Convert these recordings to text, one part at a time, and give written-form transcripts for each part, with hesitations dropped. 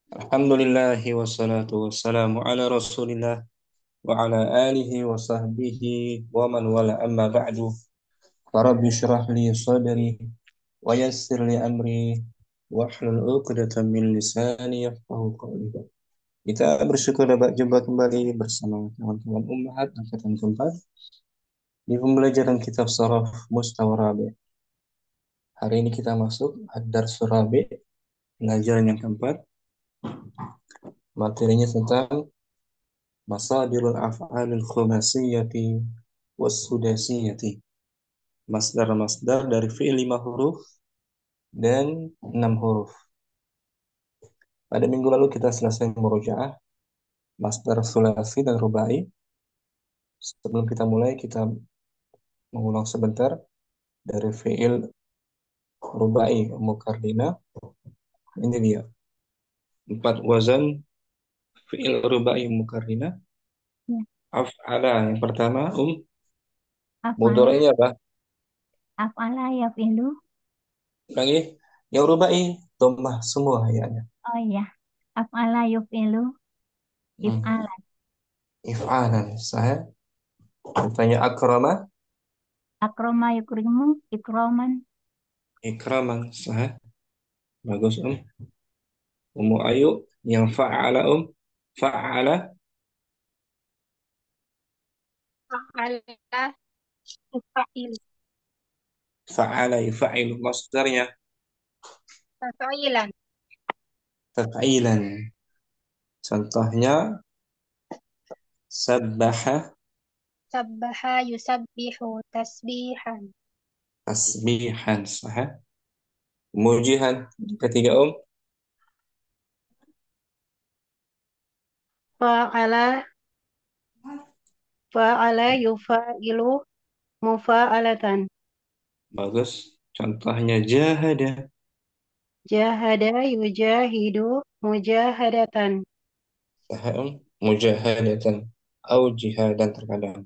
Alhamdulillahi wassalatu wassalamu ala rasulillah wa ala alihi wa sahbihi wa man wala amma ba'du. Rabbi syrah li sadri wa yassir li amri wahlul 'uqdatam min lisani yafqahu qawli. Kita bersyukur dapat jumpa kembali bersama teman-teman Ummahat angkatan keempat di pembelajaran kitab Sharaf Mustawa Rabi'. Hari ini kita masuk Ad-Dars Rabi', pelajaran yang keempat. Materinya tentang Masadirul af'alil khumasiyyati was sudasiyyati. Masdar-masdar dari fi'il 5 huruf dan 6 huruf. Pada minggu lalu kita selesai murojaah masdar sulasi dan rubai. Sebelum kita mulai, kita mengulang sebentar dari fi'il rubai mukarrina. Ini dia. 4 wazan fi'il rubai mukarrina. Ya, Af'ala yang pertama, afala, mudhari'nya apa? afala yafilu. Lagi. Yang rubai dhammah semua ya. Oh iya, afala yufilu, Hmm. if'alan. If'alan. Saya tanya akrama, Akroma yukrimu, ikroman. ikraman. Saya bagus Umu Ayu yang fa'ala fa'ala Fa'ala yufa'il. fa'ala yufa'ilu masdarnya Fa'ilan. taf'ilan. Contohnya sabbaha Sabbaha yusabbihu tasbihan. tasbihan. Sah. Mujihan ketiga Fa'ala, fa'ala yufa'ilu mufa'alatan. bagus. Contohnya jahada Jahada yujahidu mujahadatan. sah mujahadatan au jihadan terkadang.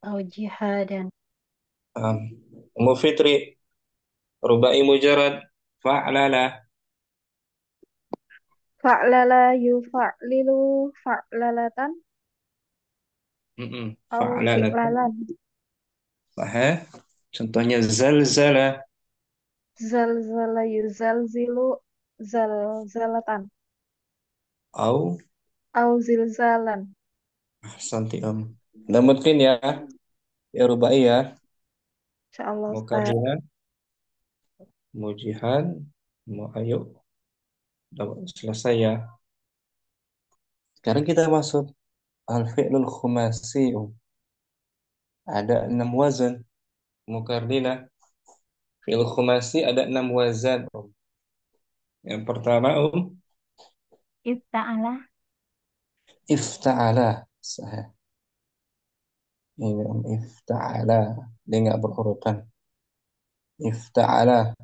Au jihadan. um, Umu Fitri rubai mujarad fa'lala. Fa'lala yufa'lilu fa'lalatan. Au Fa'lala fi'lalan. sah. Contohnya zalzala Zalzala yuzalzilu zalzalatan. au Au zilzalan. ahsanti Udah mungkin ya, ya rubai ya. InsyaAllah Ustaz. Mukarrina, mujihan, mau ayo. Udah selesai ya. Sekarang kita masuk al-fi'lul khumasi. Ada 6 wazan. Mukarrina, fi'il khumasi ada 6 wazan. Yang pertama Ifta'ala. ifta'ala. Sah. Ini ifta'ala. Dia nggak berurutan. Ifta'ala.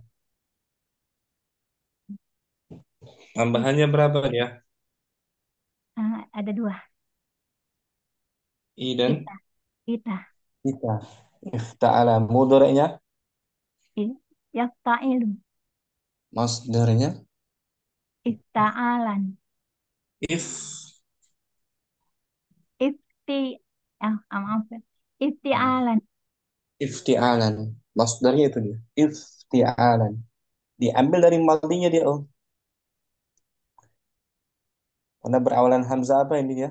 If, Tambahannya berapa ya? ada dua. I dan Ita. Ita. kita. Ifta'ala. Mudhari'nya, Yafta'ilu. masdarnya Ifta'alan. if Ifti. Maaf. Ifti'alan. iftialan. Masdarnya itu dia. Iftialan. Diambil dari madinya dia, Karena berawalan hamzah apa ini dia?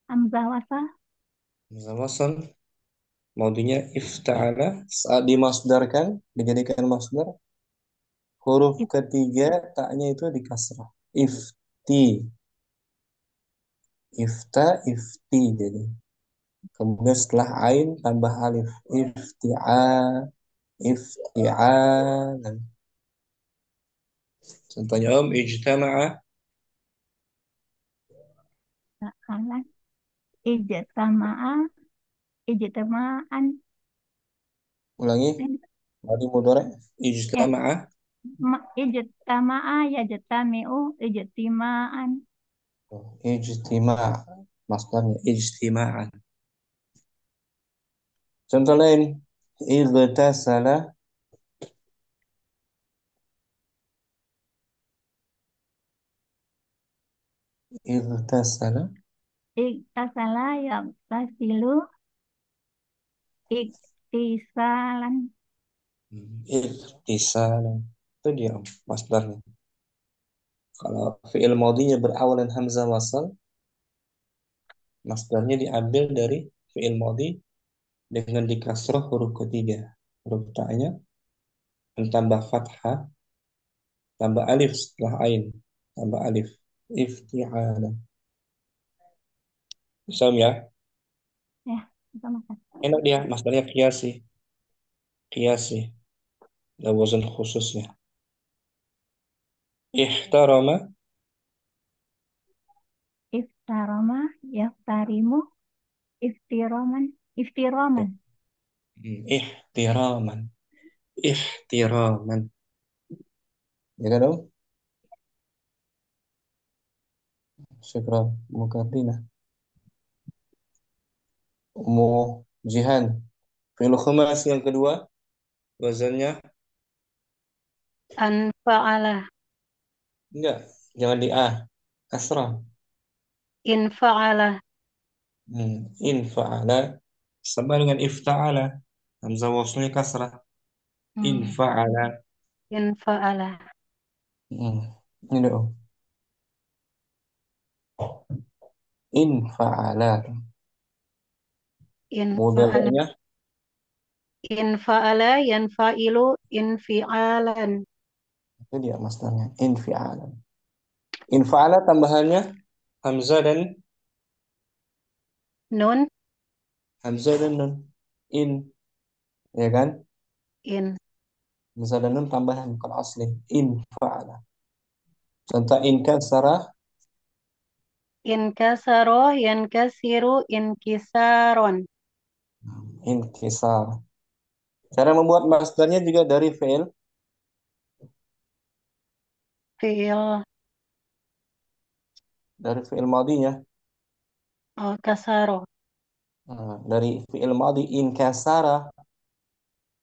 Hamzah wasal. Hamzah wasal. Madinya ifta'ala. Saat dimasdarkan, dijadikan masdar, huruf If, ketiga taknya itu dikasrah. Ifti. Ifta, ifti jadi. Kemudian setelah ain tambah alif. Ifti'a, ifti'alan. Contohnya ijtama'a. Ta'alan. Ijtama'a. Ijtama'an. Ulangi. Madi mudhari. Eh, Ijtama'a. ijtama'a yajtami'u ijtima'an. Ijtima' masdarnya ijtima'an. Contoh lain, igtasala Irtasala. Iktasala yaktasilu iktisalan. Irtisala. Itu dia masdarnya. Kalau fi'il madinya berawalan hamzah wasal, masdarnya diambil dari fi'il madi dengan dikasroh huruf ketiga. Huruf ta'nya ditambah fathah, tambah alif setelah ain, tambah alif. Ifti'ala. Bisa ya? Ya, itu makan. Enak dia, masdarnya kiasi. Kiasi. Ada wazan khususnya. Ihtarama. Iftaroma, yaftarimu, iftiraman, iftiraman. Ihtiraman. Ihtiraman. Ya kan, Om? Syukran. Mukadimah. Umu Jihan. Fi'il khumas yang kedua. Wazannya. Anfa'ala. Enggak. Jangan di A. Kasrah. Infa'ala. Infa'ala. Sama dengan ifta'ala. Hamzah waslnya kasrah. Hmm. Infa'ala. Infa'ala. Hmm. Ini Om. Infa'ala. Infa'ala. Mudhari'nya. Infa'ala yanfa'ilu infi'alan. Itu dia masdarnya. Infi'ala. Infa'ala tambahannya. Hamzah dan Nun Hamzah dan Nun. In. Ya kan? in. Hamzah dan Nun tambahan. Bukan asli. Infa'ala. Contoh in kasarah. Inkasaro yankasiru inkisaron. Inkisar. Cara membuat masdarnya juga dari fi'il. Fi'il Dari fi'il madinya. kasaro. Dari fi'il madi in kasara.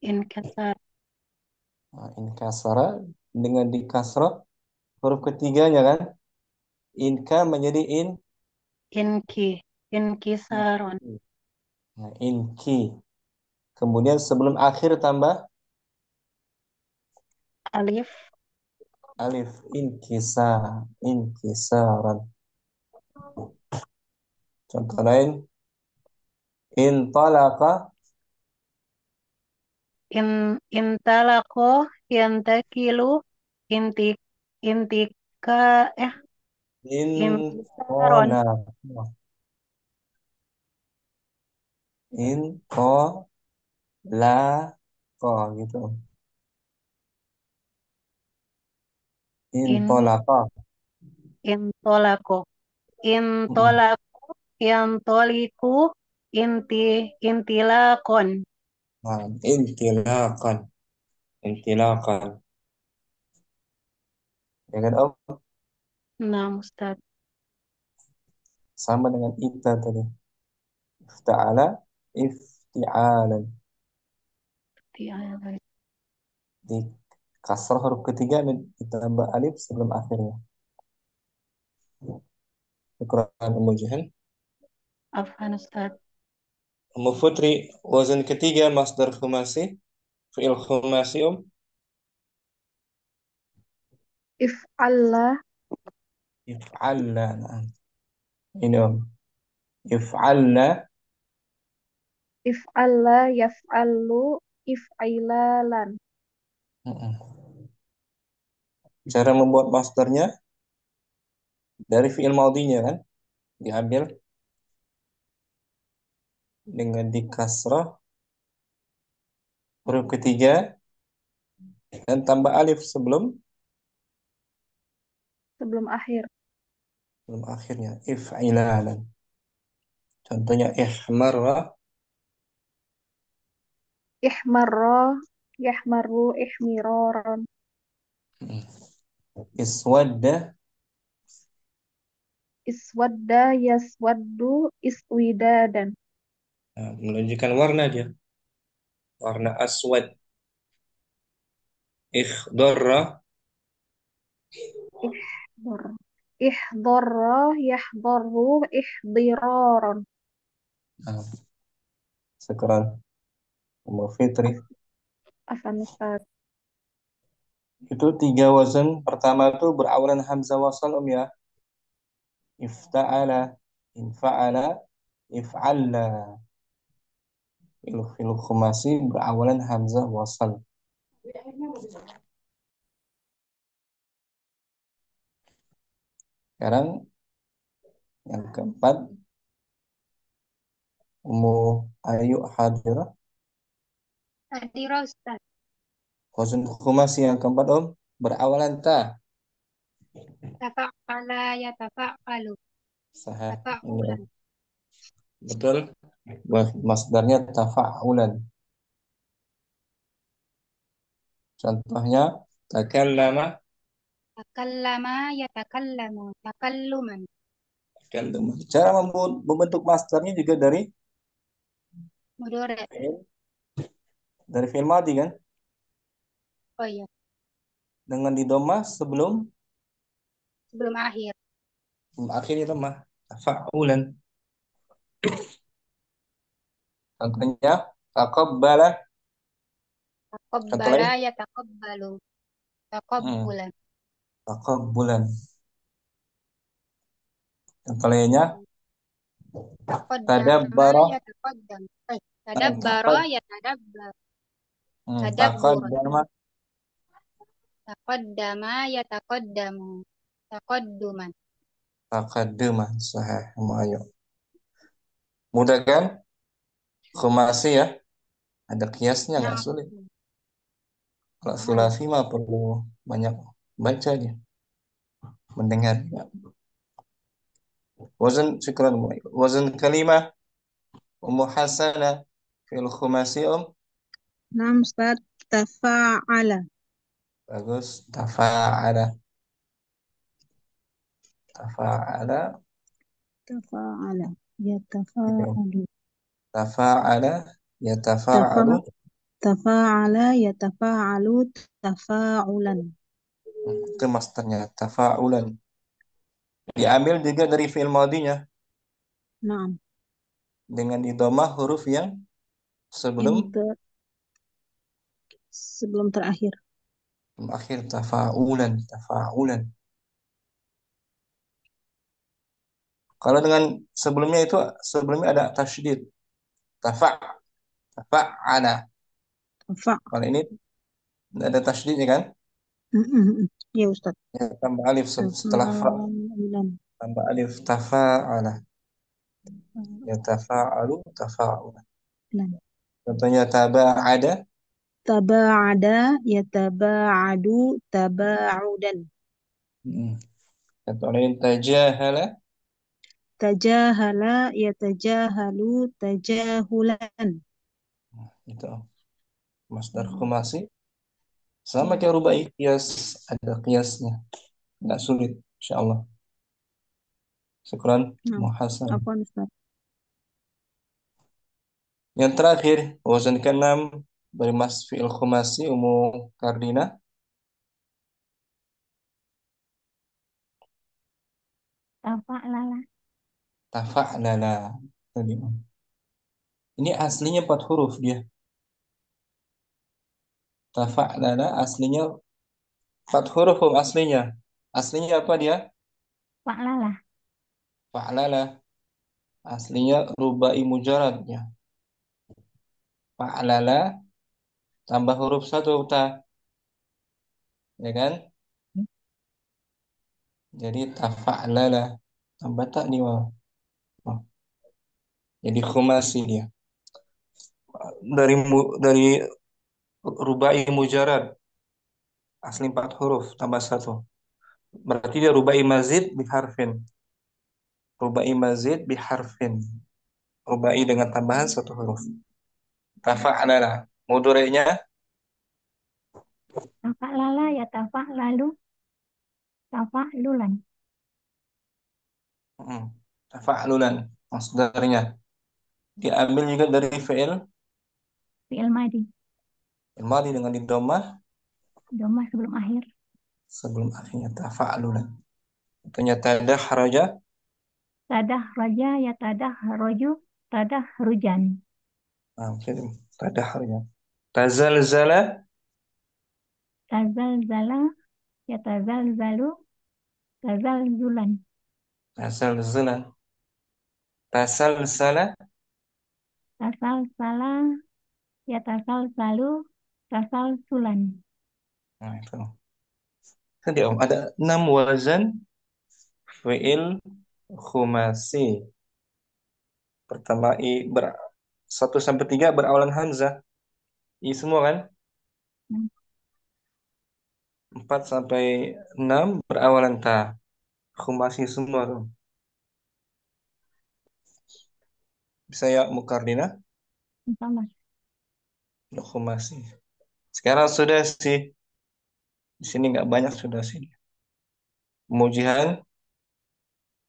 Inkasar. In kasara dengan dikasrah huruf ketiganya kan. Inka menjadi in. Inki. Inkisaron. Nah, inki. Kemudian sebelum akhir tambah Alif. alif. Inkisar. Inkisaran. Contoh lain. In talaqa. Intalako yantakilu inti intika In inkisaron. talaqa. In talaqa gitu. In In talaqa. intolako. Mm-mm. Intolaku yantoliku intilakon. Nah, intilaqan. Intilaqan. Ya kan Om? Nah, Ustaz. Sama dengan ita tadi. Ifta'ala. Ifti'alan. Di kasrah huruf ketiga dan ditambah alif sebelum akhirnya. Ukuran Ummu Jahan. Afhan Ustaz. Ummu Putri, wazan ketiga masdar khumasi. Fi'il khumasi If'alla, If'alna. Nah, ini If'alna. if'alla, yaf'allu, if'ilalan. Mm-mm. Cara membuat masdarnya dari fi'il maudinya kan. Diambil dengan dikasrah huruf ketiga dan tambah alif Sebelum akhir. sebelum akhirnya. If'ilalan. Contohnya ihmarra. Ihmarra, yahmarru, ihmiraran. Mm. Iswadda. Iswadda, yaswaddu, iswidadan. Nah, menunjukkan warna dia. Warna aswad. Ikhdarra. Ihdor, Ihdorra yahdorru ihdiraran. Nah, sekarang Ummu Fitri. Afan Ustaz. Itu 3 wazan. Pertama itu berawalan hamzah wasal ya. Ifta'ala, infa'ala, if'alla. Fil khumasi berawalan hamzah wasal. Sekarang yang keempat, Ummu Ayu hadirah. Hadirah Ustaz. Wazan khumasi yang keempat berawalan ta. Tafa'ala yatafa'alu. Sahih. Ini Tafa'ulan. betul. Masdarnya tafa'ulan. Contohnya takallama, Takallama yatakallamu. Takalluman. takallama. Cara membentuk masdarnya juga Mudore. dari fi'il madhi kan? Oh iya. Dengan didomah sebelum Sebelum akhir. akhirnya domah. Tafa'ulan. Contohnya taqabbala. Contoh Taqabbala lain. yataqabbalu. Hmm, Taqabbulan. taqabbulan. Contoh lainnya Taqaddama tadabbara. yataqaddam. Tadabbara Taqad, yatadabbar. Tadabburan. taqaddama. Taqaddama yataqaddamu. Taqadduman. Taqaddama. Sahih. Ayo. Mudah kan? Khumasi ya. Ada kiasnya nggak Nah, sulit. Kalau ayo. sulasi mah perlu banyak baca dia, mendengar. Wazan syukran. Wazan kalimah Ummu Hasanah fil khumasi Naam Ustaz, tafa'ala, bagus. Tafa'ala, tafa'ala. tafa'ala, Gitu. yatafa'alu, Tafa'ala yatafa'alu. tafa, tafa'ala, yatafa'alu, tafa'ulan. Itu masternya tafa'ulan. Diambil juga dari fi'il madinya Naam, dengan idhamah huruf yang yang sebelum sebelum terakhir. akhir. Tafa'ulan, tafa'ulan. Kalau dengan sebelumnya ada tasydid. Tafa' tafa'ala. Tafa, Kalau ini tidak ada tasydidnya kan? ya Ustaz, Ya, tambah alif setelah fa. tafa'ulan, Tambah alif tafa'ala. Ya tafa'alu tafa'ula. tafa'ulan. Contohnya taba'ada. Taba'ada, yataba'adu, taba'udan. Hmm. Contoh lain tajahala. Tajahala, yatajahalu, tajahulan. Itu masdar khumasi. Sama Ya, kayak rubai kias, ada kiasnya. Nggak sulit, insyaallah. Syukran, naam. Muhasan. Afwan Ustaz. Yang terakhir, wazan keenam dari mas fi'il khumasi Ummu Kardina. Tafa'lala. Tafa'lala. Tadi. Ini aslinya 4 huruf dia. Tafa'lala aslinya 4 huruf aslinya. Aslinya apa dia? Fa'lala. Fa'lala. Aslinya rubai mujarad ya. Fa'lala tambah huruf satu ta, ya kan? Jadi tafa'lala tambah tak nih wal. Oh, jadi khumasi dia. Dari rubai mujarad asli 4 huruf tambah satu. Berarti dia rubai mazid biharfin. Rubai mazid biharfin. Rubai dengan tambahan satu huruf. Tafa'lala. Mudhari'nya Tafa'lala ya tafa'lalu. Tafa'lulan. tafa'lulan. Masdarnya diambil juga dari fi'il Fi'il madi. madi dengan didomah Domah sebelum akhir. sebelum akhirnya tafa'lulan. Contohnya tadahraja. Tadahraja yatadahroju. Tadahrujan. Nah, tadahraja. Tazalzala. Tazalzala yatazalzalu. Tazalzulan. Tazalzala. Tasalsala. Tasalsala yatasalsalu. Tasalsulan. Nah, itu. Tadi Om, ada 6 wazan fi'il khumasi. Pertama i 1 sampai 3 berawalan hamzah. I semua kan? Hmm. 4 sampai 6 berawalan ta. Khumasi semua tuh. Bisa ya Mukardina? Sama. Khumasi. Sekarang sudah sih. Di sini nggak banyak sudah sih. Mujihan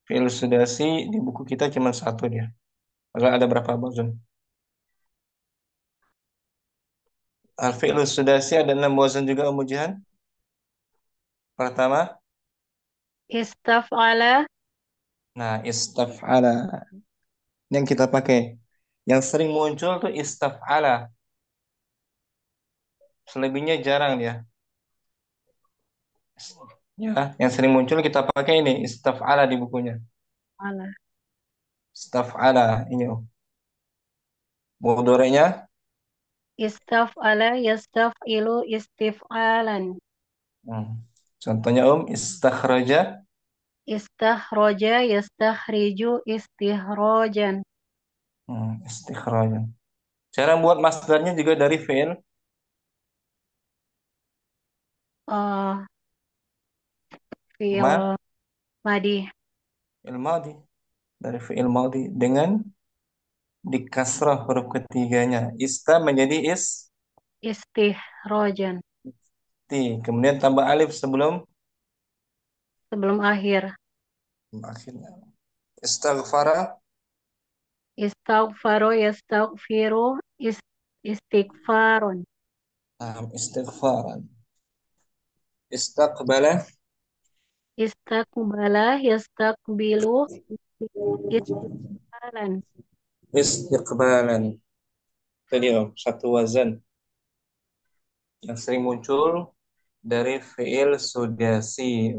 fi'il sudasi di buku kita cuma satu dia. Padahal ada berapa wazan? Al-fi'il sudasi ada 6 wazan juga mujihan. Pertama, Istaf'ala. nah istaf'ala. Yang kita pakai. Yang sering muncul tuh istaf'ala. Selebihnya jarang dia. Ya, yang sering muncul kita pakai ini istaf'ala di bukunya. Ala. Istaf'ala ini. Mudhari'nya Istaf'ala yastaf'ilu istif'alan. hmm. Contohnya istakhraja. Istahroja yastahhriju istihrojan. Istikhraja. Cara buat masdarnya juga dari fi'il Uh, ma, Fi'il madih. fi'il madhi. Dari fi'il madhi dengan dikasrah huruf ketiganya. Ista menjadi Istihrojan. kemudian tambah alif sebelum Sebelum akhir. akhirnya. Istaghfara. Istaghfaro yastaghfiru istighfaron. Istighfaran. Istaqbala. Istakbala yastakbilu istiqbalan. Istiqbalan. Tadi satu wazan yang sering muncul dari fi'il sudasi.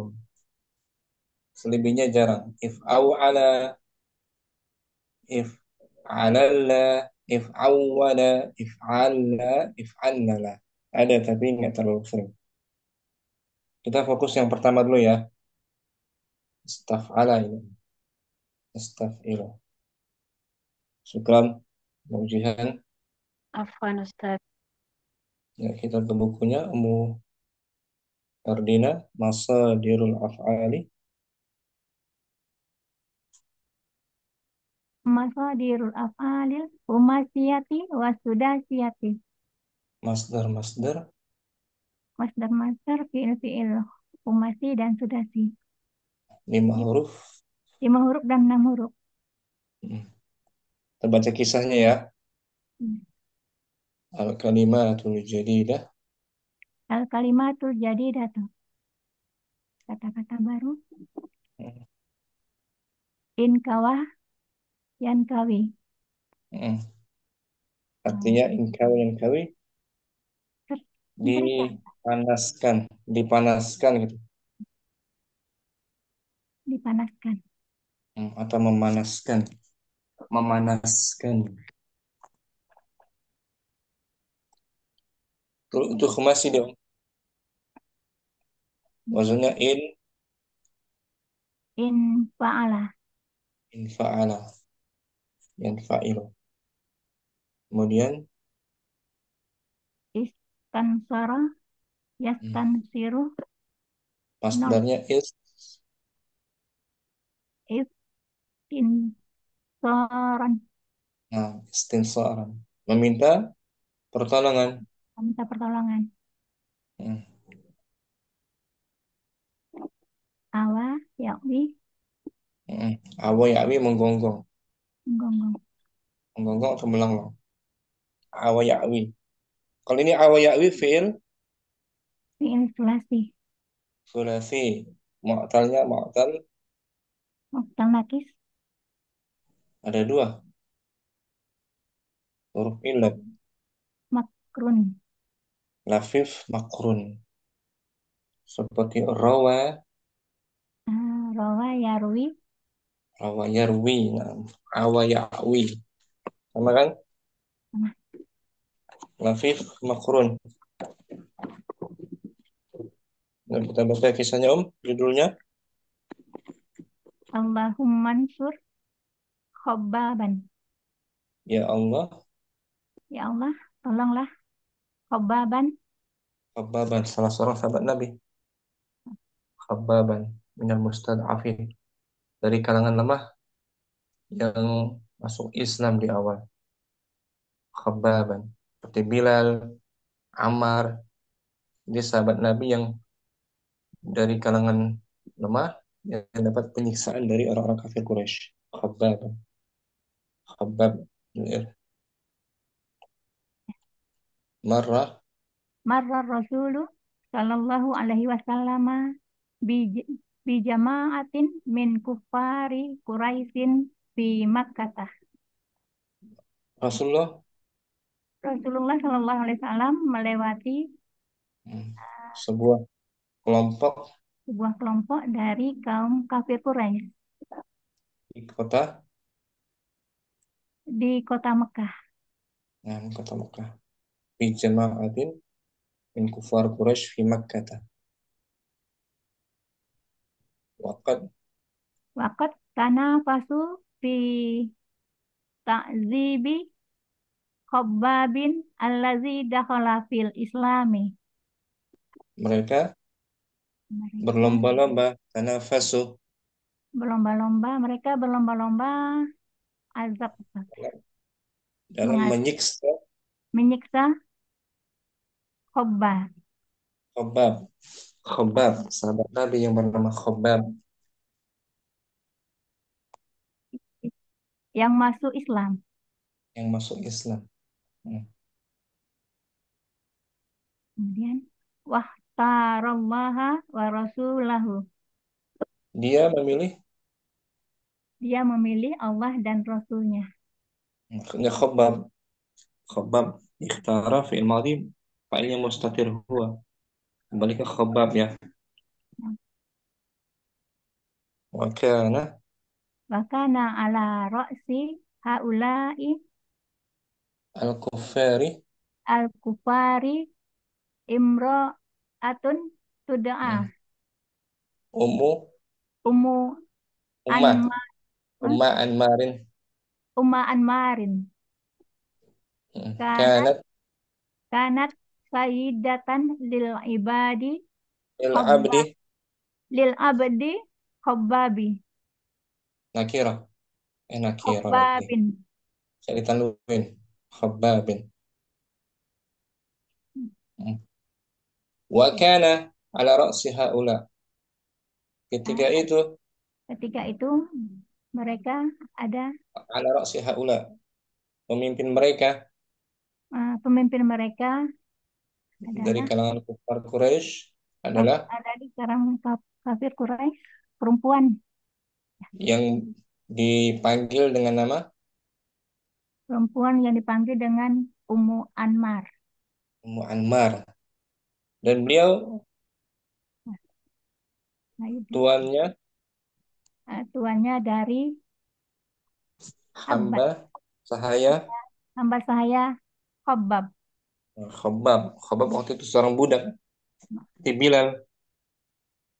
Selebihnya jarang. If'au ala, if'alalla, if'awwala, if'alla, if'annala. Ada tapi nggak terlalu sering. Kita fokus yang pertama dulu ya. Istaf'ala ini. Istaf'ila. Syukran. Mujihan. Afwan Ustaz. Ya, kita ke bukunya. Ardina. Masadirul af'ali. Masadirul af'alil humasiyati wasudasiyati. Masdar-masdar. Masdar-masdar fi'il-fi'il humasi dan sudasi. 5 huruf. 5 huruf dan 6 huruf. Hmm. Kita baca kisahnya ya. Hmm. Al-kalimatul jadidah. Al-kalimatul jadidatu. Kata-kata baru. Hmm. Inkawah yankawi. Hmm. Artinya ingkawi dipanaskan, dipanaskan gitu. Dipanaskan. Atau memanaskan, memanaskan. Untuk masih dong. Wazannya In fa'ala. fa'ala, yang fa'il. Kemudian Istansara yastansiru. No. masdarnya Istinsoran. istinsaran, meminta pertolongan. Minta pertolongan. Hmm. Awa yakwi. Awa ya'wi menggonggong, Menggonggong. menggonggong atau melonglong. Awa ya'wi. Kalau ini awa ya'wi fi'il Fi'il sulasi. sulasi, mu'talnya mu'tal Muktal nakis. Ada dua huruf illat, Makrun. lafif makrun. Seperti rawa, Rawa yarwi. rawa yarwi, nah, awa ya'wi. Sama kan? Sama. Lafif makrun. Nah, kita baca kisahnya judulnya. Allahumma ansur khobbaban. Ya Allah, Ya Allah, tolonglah khobbaban. Khababan, salah seorang sahabat Nabi. Khababan, minal mustad'afin. Dari kalangan lemah yang masuk Islam di awal. Khababan. Seperti Bilal, Ammar. Dia sahabat Nabi yang dari kalangan lemah yang dapat penyiksaan dari orang-orang kafir Quraisy. Khababan. Khabab. Marrah. Marra Rasulu sallallahu alaihi wasallam bi bi jama'atin min kufari Quraisyin fi Makkah. Rasulullah, Rasulullah sallallahu alaihi wasallam melewati hmm, sebuah kelompok sebuah kelompok dari kaum kafir Quraisy di kota, di kota Mekah. nah, kota Mekah. Fi jama'atin min kufar Quraisy fi Makkah. Waqad Waqat tanafasu fi ta'zibi Khabbabin allazi dakhala fil islami. mereka Mereka berlomba-lomba tanafasu mereka berlomba-lomba azab dalam mengaz- menyiksa menyiksa Khabbab Khabab. Khabab, sahabat Nabi yang bernama Khabab yang masuk Islam. yang masuk Islam. Hmm. Kemudian wahtarallaha wa rasulahu. Dia memilih, Dia memilih Allah dan Rasulnya. maksudnya Khabab. Khabab ikhtara fi'il madhi fa'ilnya mustatir huwa. Kembali ke Khabab ya. Wa kana Wakana ala ra'si haula'i al-kuffari, al-kufari imra'atun tud'a hmm, ummu Ummu ummah Anma ummah Anmarin, Umma Anmarin. Kanat kanat kanat sayyidatan lil ibadi il khabba abdi lil abdi khabbabi nakira, nakira lagi. khabbabin. Saya ditanduin. Khabbabin. Hmm. Wa kana ala ra'si haula. Ketika Nah, itu ketika itu mereka ada ala ra'si haula, pemimpin mereka pemimpin mereka dari adalah kalangan kufar Quraisy adalah ada di kalangan kafir Quraisy perempuan yang dipanggil dengan nama perempuan yang dipanggil dengan Ummu Anmar. Ummu Anmar, dan beliau Nah, itu. tuannya Tuannya dari Abbas, hamba sahaya hamba saya Khabbab. Khabbab. Khabbab waktu itu seorang budak di Bilal.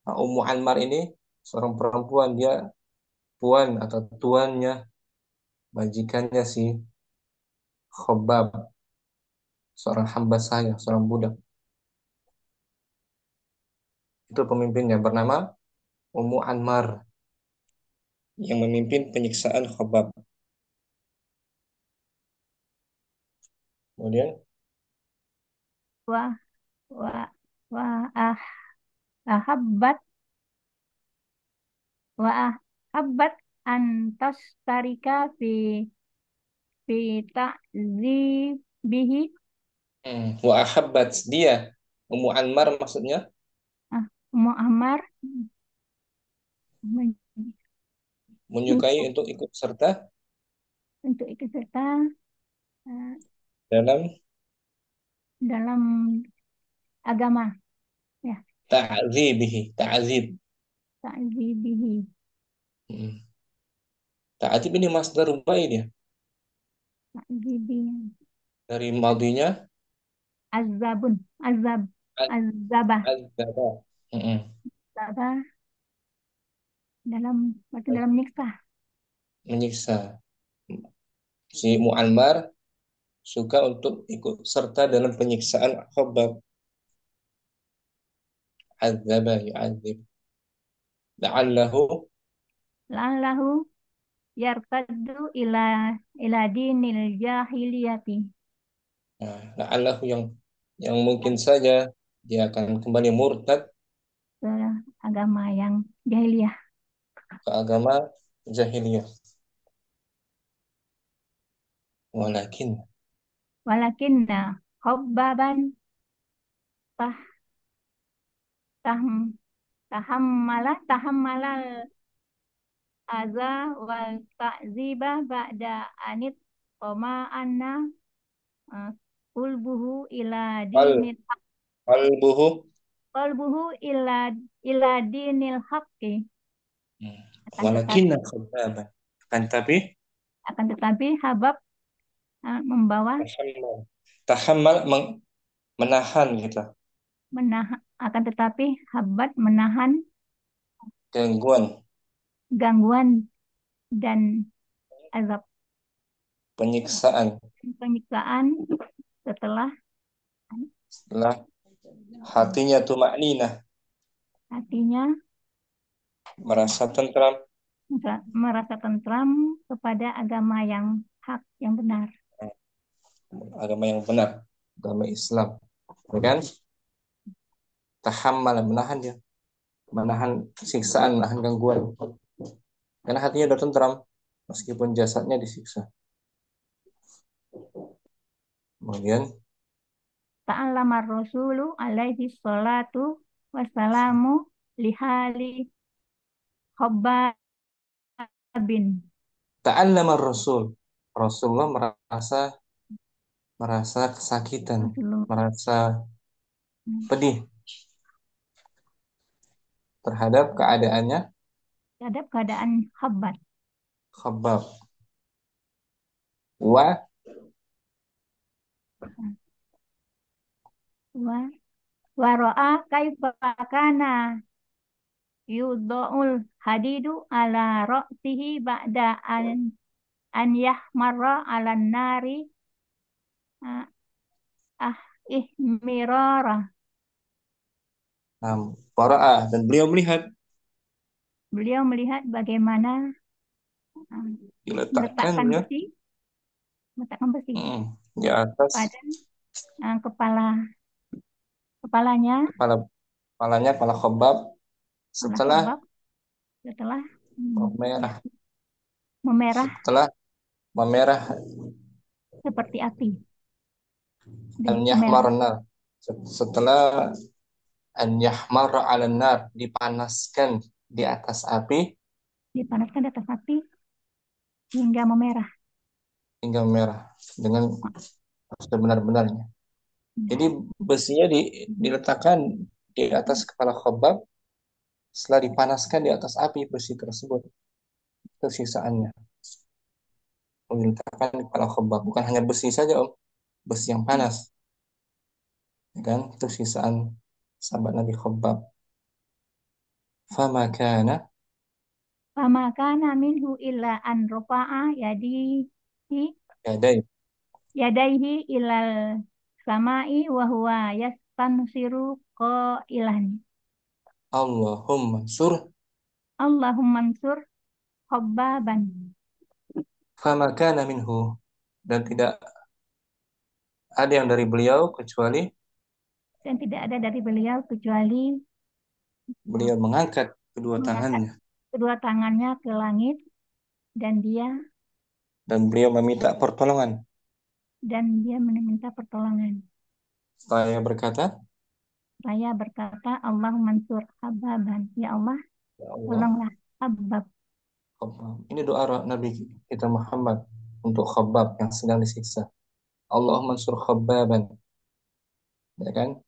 Nah, Ummu Anmar ini seorang perempuan, dia puan atau tuannya, majikannya si Khabbab, seorang hamba saya, seorang budak. Itu pemimpinnya bernama Ummu Anmar yang memimpin penyiksaan Khabbab. Kemudian Wa wa wa ah, ahabbat wa ahabbat antas tarika fi ta'zibihi. wa ahabbat, dia Ummu Anmar maksudnya Ummu Ammar Menyukai untuk ikut serta untuk ikut serta eh, dalam dalam agama, ya, ta'zib. ta'zibihi, Hmm. Ta'zib ini masdar rubai dia. ta'zibihi, Dari madinya azabun, azab, azabah, azaba. Hmm. azabah dalam berarti dalam nyiksa. Menyiksa. Si Mu'ammar suka untuk ikut serta dalam penyiksaan Khabbab. Azaba yu'adzib. La'allahu La'allahu yartaddu ila dinil jahiliyati. nah, la'allahu yang mungkin saja dia akan kembali murtad Ke agama yang jahiliyah. ke agama jahiliyah. Walakin Walakinna khobbaban tah tahm tahammalal aza wal ta'ziba ba'da anit anna uh, qulbuhu ila qal dinil qalbuhu qalbuhu ila dinil haqqi. akan walakin tetapi khabbaba akan tapi akan tetapi Habab membawa tahammal menahan gitu menahan akan tetapi Habab menahan gangguan gangguan dan azab penyiksaan penyiksaan setelah setelah hatinya tumakninah hatinya merasa tentram merasa tentram kepada agama yang hak, yang benar. agama yang benar agama Islam ya kan tahammal menahan dia menahan siksaan menahan gangguan karena hatinya udah tentram meskipun jasadnya disiksa kemudian Ta'allama Rasulu alaihi salatu wassalamu lihali Khabbabin. ta'allama Rasulullah merasa kesakitan Rasulullah merasa pedih terhadap keadaannya terhadap keadaan Khabbab. Khabbab wa Wa ra'a kaifa kana yudha'ul hadidu ala ra'sihi ba'da an yahmarra ala nari ah ah, ihmirara. Fara'ah dan Beliau melihat bagaimana ah, meletakkan diletakkannya besi meletakkan besi di atas pada kepalanya kepala Khabbab kepala setelah Khabbab setelah memerah memerah setelah memerah seperti api an dan memerah yahmarna setelah an yahmar 'ala nar dipanaskan di atas api dipanaskan di atas api hingga memerah. hingga merah dengan sebenar-benarnya. Jadi besinya diletakkan di atas kepala Khabbab setelah dipanaskan di atas api besi tersebut. Itu sisaannya. Diletakkan di kepala Khabbab bukan hanya besi saja Om, besi yang panas. Ya kan? Itu sisaan sahabat Nabi Khabbab. Fama Kana minhu illa an rufa'a yadai yadaihi ilal sama'i wa huwa yastansiru qailan Allahumma sur Allahumma ansur Khabbaban. fama minhu dan tidak ada yang dari beliau kecuali Dan tidak ada dari beliau kecuali beliau mengangkat kedua mengangkat tangannya kedua tangannya ke langit dan beliau meminta pertolongan. dia meminta pertolongan. Saya berkata, Allahumma ansur Khabbaban. Ya Allah, ya Allah, tolonglah Khabbab. Khabbab. Ini doa Nabi kita Muhammad untuk Khabbab yang sedang disiksa. Allahumma ansur Khabbaban. Ya kan?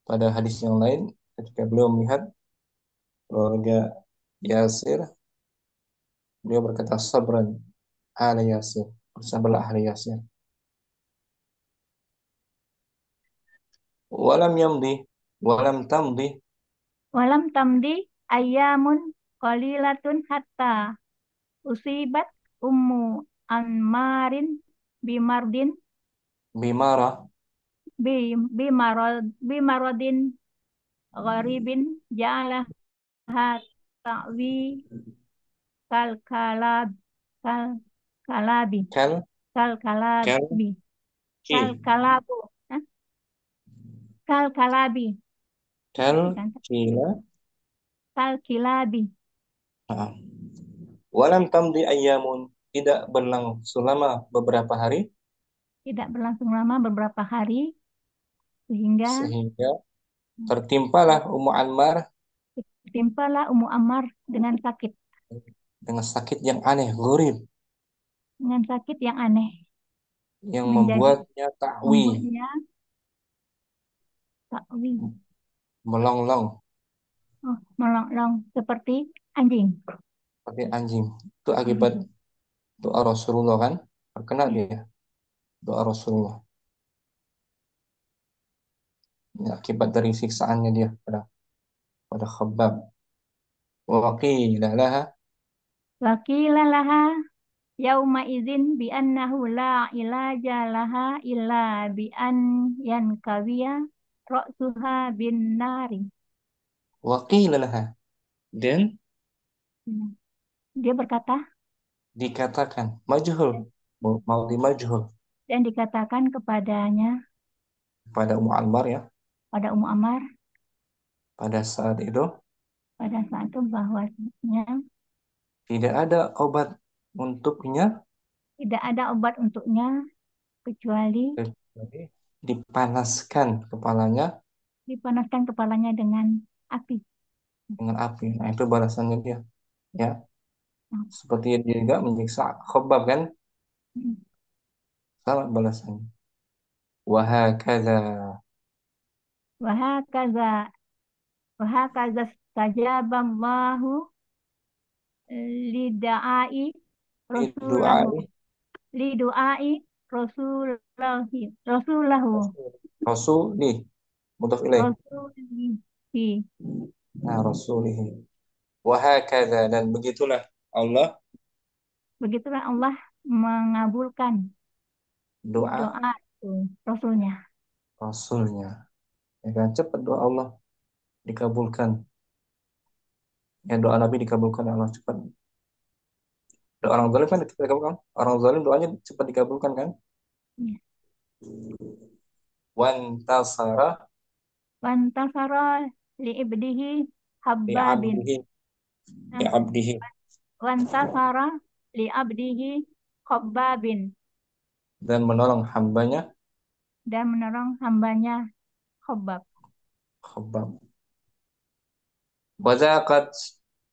Pada hadis yang lain, ketika beliau melihat keluarga Yasir, beliau berkata, sabran ala Yasir. Bersabarlah ahli Yasir. Walam yamdi, walam tamdi, Walam tamdi ayyamun qalilatun hatta usibat ummu anmarin bimardin bimara, bimarodin gharibin ja'alaha ta'wi kal kalab kal kalabi kal, kal kal, kalabi ki, kal kalabu Hah? Kal kalabi kal, bukan kila. kal kilabi. Nah, walam tamdi ayyamun, tidak berlangsung lama beberapa hari, Tidak berlangsung lama beberapa hari sehingga sehingga tertimpalah Ummu Anmar timpalah Ummu Ammar dengan sakit yang aneh, gharib, dengan sakit yang aneh yang menjadi membuatnya ta'wi, membuatnya takwi melonglong melonglong seperti anjing. seperti anjing. Itu Hmm. akibat doa Rasulullah kan? Terkena Ya. dia doa Rasulullah. Ini akibat dari siksaannya dia pada Khabbab. Wa qila laha, Wakila laha yauma izin bi annahu la ilaja laha illa bi an yankawiya ra'suha bin nari. wa qila laha, dan Hmm. Dia berkata dikatakan majhul, mau di majhul dan dikatakan kepadanya pada Ummu Anmar ya, pada Ummu Ammar pada saat itu pada saat itu bahwasanya tidak ada obat untuknya tidak ada obat untuknya kecuali kecuali dipanaskan kepalanya dipanaskan kepalanya dengan api. dengan api. Nah, itu balasannya dia. Ya, Hmm. seperti dia juga menyiksa Khabbab kan, Hmm. sama balasannya. Wahakadha, Wahakaza wahakaza stajaballahu lidai rasulahu doai lidai rasulahi rasulahu rasulih, mudhaf ilaih. rasulihi. Nah, rasulih. Wahakadha, dan begitulah Allah Begitulah Allah mengabulkan doa doa Rasulnya. Rasulnya. Ya kan, cepat doa Allah dikabulkan. Ya, doa Nabi dikabulkan Allah cepat. Doa orang zalim kan dikabulkan. Orang zalim doanya cepat dikabulkan kan. Ya. Wantasara Wantasara liibdihi li habbabin. abdihi li Nah, abdihi wantasara liabdihi habbabin dan menolong hambanya dan menolong hambanya Khabbab. Khabbab. Wazaqat,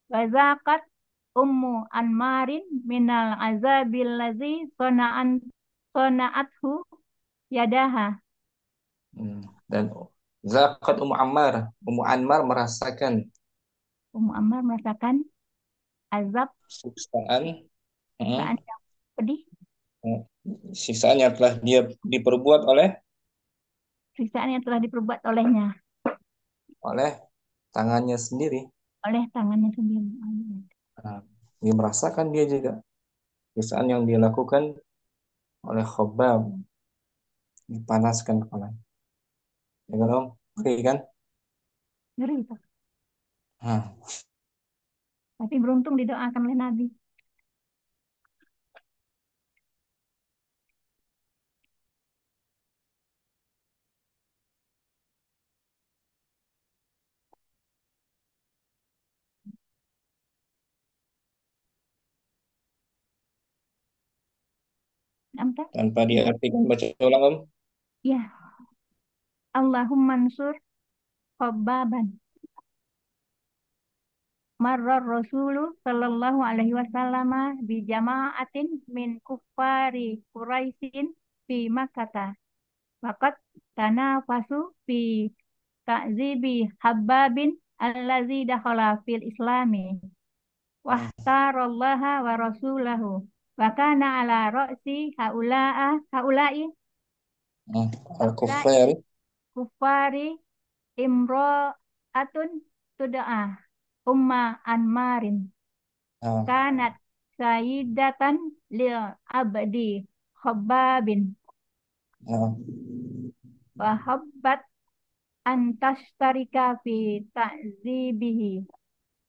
Wazaqat ummu anmarin minal azabil ladzi sona'athu yadaha. dan Zaqat Ummu Anmar merasakan Ummu Ammar merasakan azab siksaan, siksaan yang pedih, siksaan yang telah dia diperbuat siksaan yang telah diperbuat olehnya, oleh tangannya sendiri. oleh tangannya sendiri. Nah, dia merasakan dia juga siksaan yang dilakukan oleh Khabbab, dipanaskan kepalanya. Ya kan Om? Oke kan? Ngeri itu. Nah, Tapi beruntung didoakan oleh Nabi. Nampak? tanpa diartikan baca ulang Om. Ya, Allahumma ansur Khabbaban. marrar Rasulu sallallahu alaihi wasallam bi jama'atin min kuffari Quraisyin fi Makkah. Waqad tanafasu fi ta'zibi Habbabin allazi dakhala fil Islami. Wahtarallaha wa rasulahu. Wa kana ala ra'si haula'i Al-Kuffari. kuffari imra'atun tud'a Umma Anmarin Ah, kanat sayyidatan lil abdi Khabbabin ah, wa habbat an tashtarika fi ta'zibihi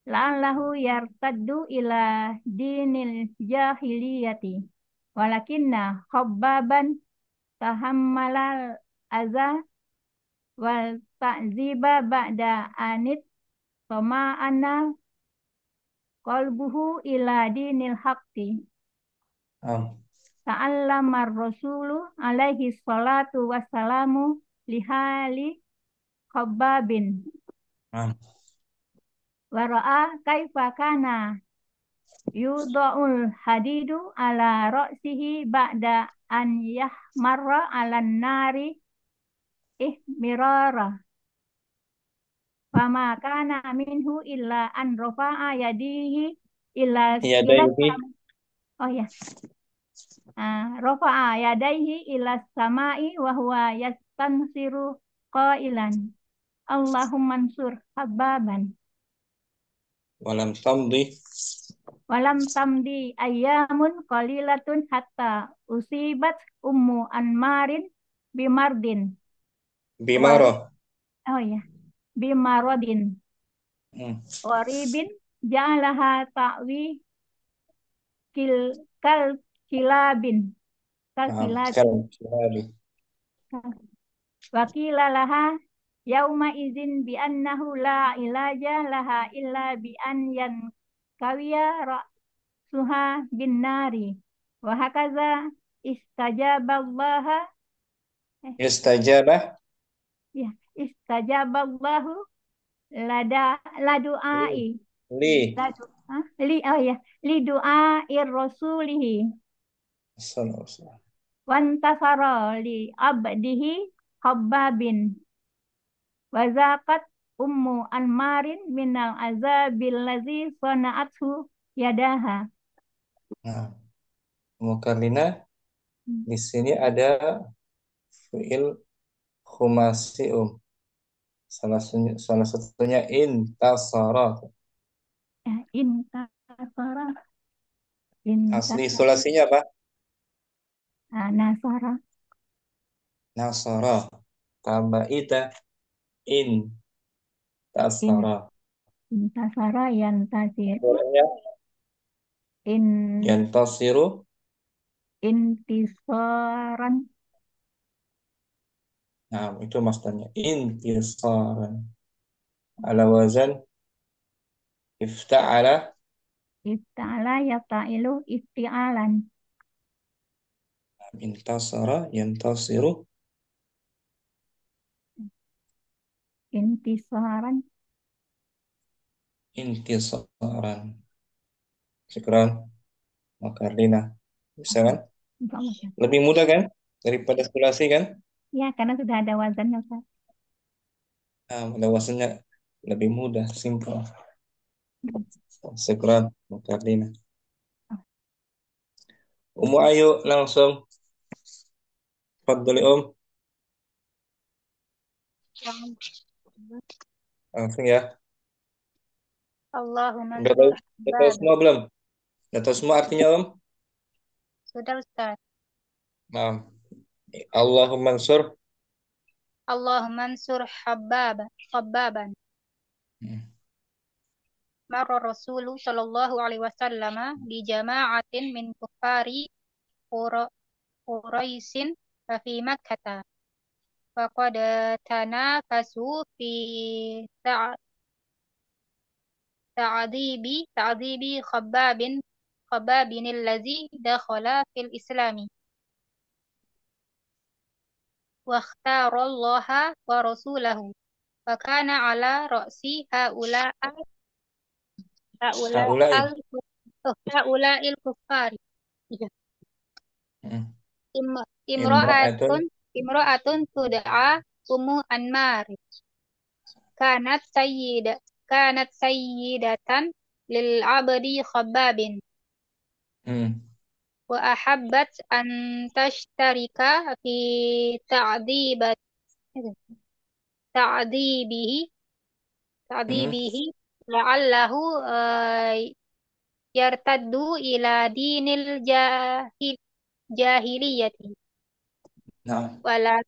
la'allahu yartaddu ila dinil jahiliyati walakinna Khabbaban tahammalal azza wal ta'ziba ba'da anit tama'ana qalbuhu ila dinil haqqi. ah, Ta'allama Rasulu alaihi salatu wassalamu lihali Khabbabin ah, wa ra'a kaifa kana yudha'ul hadidu ala ra'sihi ba'da an yahmarra ala nari ihmirara. Fama kana minhu illa an rafa'a yadihi ila Yadaihi. oh ya rafa'a yadaihi ila samai wa huwa yastansiru qailan Allahumma ansur Habbaban Walam tamdi. walam tamdi ayyamun qalilatun hatta usibat ummu Anmarin bimardin wa Bimaro. oh ya bimaradin Hmm. waribin ja'alaha ta'wi kal kilabin kal Ah, kilabin Kal-Kilabi. wakila laha yauma izin bi annahu la ilaja laha illa bi an yankawiya ra'suha bin nari wa hakaza istajaballaha Istajabah. ya istajaballahu Li. ladu'ai Li. li oh ya li du'ai rasulihi Assalamualaikum. wantasara li abdihi Khabbabin wazaqat ummu Anmarin minal azabil ladzi sana'athu yadaha. Nah, Mukarrina di sini ada fiil khumasium. Salah satunya intasara. Ya, intasara Asli intasara sulasinya apa? nasara Nasara. Tambah ita. in Intasara. intasara yantasiru Suaranya in yantasiru. intisaran Nah, itu masdarnya. Intisaran. Ala wazan ifta'ala. ifta'ala yafta'ilu ifti'alan Intasara. Yantasiru. intisaran Intisaran. Syukran. Makarlina. Bisa kan? insyaallah ya. Lebih mudah kan? Daripada sulasi kan? Ya, karena sudah ada wazannya Ustaz. Nah, ada wazannya lebih mudah. Simple. Syukran. Makarlina. Ayo langsung. Fadli Langsung ya. Allahumma Udah tahu, ansur udah tahu semua belum? Udah tahu semua artinya Sudah Ustaz. Nah, Allahumma ansur. Allahumma ansur Habbaban. Hmm. Marra Rasulu sallallahu alaihi wasallam bi jama'atin min kuffari Quraisyin fi Makkah. Faqad tanafasu fi ta'dibi Khabbabin allazi dakhala fil Islami. Wa ikhtarallaha wa rasulahu. Wa kana ala ra'si haula'a Haula Haulai. al haula il kufari. Iya. Hmm. Im- Imra'atun. Imro'atun imro'atun tud'a Ummu Anmar. Kanat sayyida kanat sayyidatan lil abdi khabbabin Hmm. wa ahabbat an tashtarika fi ta'dibat ta'dibihi Hmm. ta'dibihi la'allahu yartaddu ila dinil jahiliyati Nah. wala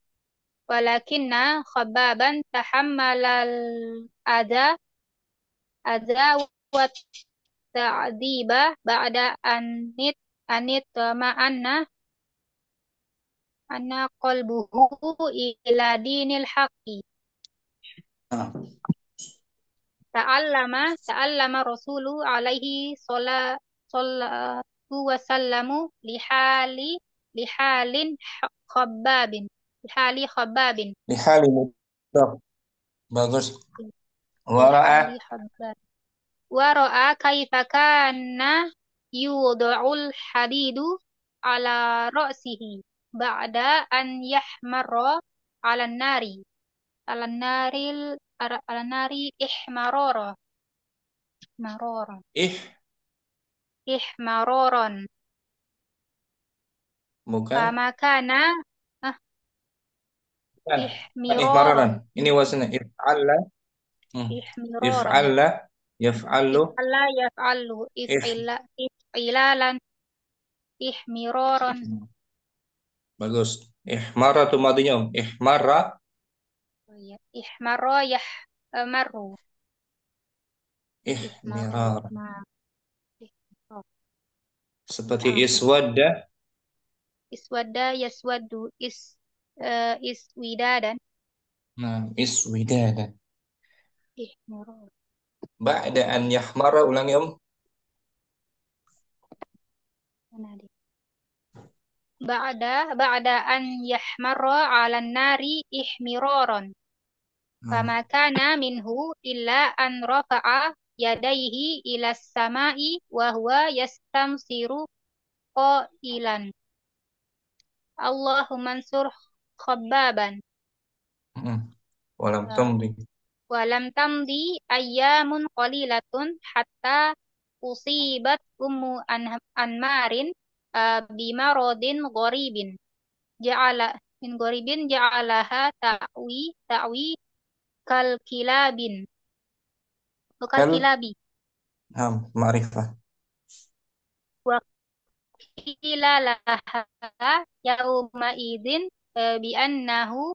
walakinna khabbaban tahammalal adha adha wa ta'diba ba'da anit anna qalbuhu ila dinil haqqi Nah. ta'allama rasulu alaihi salatu wasallamu lihalin khabbabin lihali khabbabin Lihali mudhaf. Bagus. Wara'a. lihali khabbab wa ra'a kaifa kana yudha'ul hadidu ala ra'sihi ba'da an yahmarra ala nari ala naril ala nari ihmarara marara Ih. ihmaroron Bukan. fama kana ah, Bukan. Bukan ihmiroron ihmararan. Ini wasannya. If'alla. Hmm. ihmiroron If'alla. Yaf'allu. if'ala yaf'alu If. if'ilalan ihmiroron Hmm. Bagus. Ihmara itu madinya om. Ihmara. oh, iya. Ihmaro yahmaru ihmaro Ihmirar. ihmaro Seperti Naam. iswadda. Iswada yaswadu iswidadan Nah, iswidada. ihmiroron Ba'da an yahmara. Ulangi om. mana dia ba'da an yahmarra 'alan nari ihmiroron Nah. fama kana minhu illa an rafa'a yadayhi ila samai wa huwa yastamsiru qailan Allahumma ansur khabbaban Hmm. Walam tamdi. walam tamdi ayyamun qalilatun hatta usibat ummu anmarin bimarodin gharibin ja'ala min gharibin ja'alaha ta'wi kal kilabin kal Kal. kilabi Nah, ma'rifah. wa qila laha yauma idzin bi annahu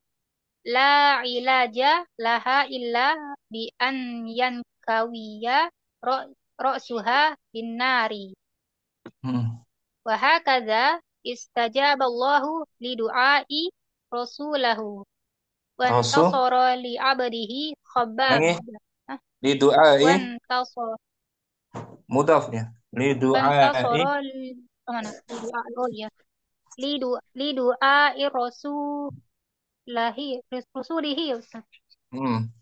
la ilaja laha illa bi an yankawiya ra'suha bin nari Hmm. wa hakadha istajaba Allahu li du'ai rasulahu wa Rasul. antasara li abdihi khabbab Ulangi. Li du'ai. wa antasara Mudaf ya. Li du'ai. mana li du'a oh ya li du'a rasulihi Ustaz.